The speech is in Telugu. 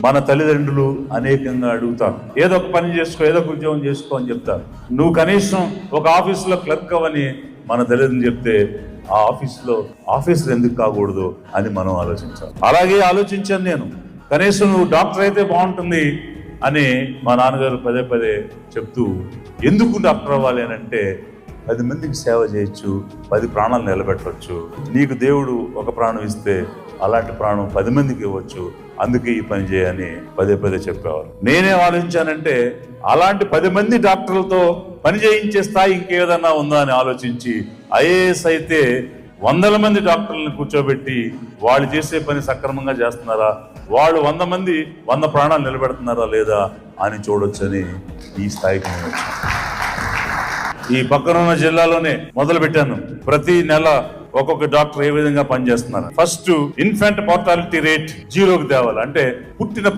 మన తల్లిదండ్రులు అనేకంగా అడుగుతారు, ఏదో ఒక పని చేసుకో, ఏదో ఒక ఉద్యోగం చేసుకో అని చెప్తారు. నువ్వు కనీసం ఒక ఆఫీసులో క్లర్క్ అవ్వని మన తల్లిదండ్రులు చెప్తే ఆ ఆఫీసర్ ఎందుకు కాకూడదు అని మనం ఆలోచించాలి. అలాగే ఆలోచించాను నేను. కనీసం నువ్వు డాక్టర్ అయితే బాగుంటుంది అని మా నాన్నగారు పదే పదే చెప్తూ, ఎందుకు డాక్టర్ అవ్వాలి అని అంటే 10 మందికి సేవ చేయొచ్చు, 10 ప్రాణాలు నిలబెట్టవచ్చు. నీకు దేవుడు ఒక ప్రాణం ఇస్తే అలాంటి ప్రాణం 10 మందికి ఇవ్వచ్చు, అందుకే ఈ పని చేయని పదే పదే చెప్పేవారు. నేనేం ఆలోచించానంటే, అలాంటి 10 మంది డాక్టర్లతో పని చేయించే స్థాయి ఇంకేదన్నా ఉందా అని ఆలోచించి, ఐఏఎస్ అయితే 100 మంది డాక్టర్లను కూర్చోబెట్టి వాళ్ళు చేసే పని సక్రమంగా చేస్తున్నారా, వాళ్ళు 100 మంది 100 ప్రాణాలు నిలబెడుతున్నారా లేదా అని చూడొచ్చని ఈ స్థాయికి నేను వచ్చాను. ఈ పక్కనున్న జిల్లాలోనే మొదలు పెట్టాను. ప్రతి నెల ఒక్కొక్క డాక్టర్ ఏ విధంగా పనిచేస్తున్నారు. ఫస్ట్ ఇన్ఫెంట్ మోర్టాలిటీ రేట్ 0కి తేవాలి. అంటే పుట్టిన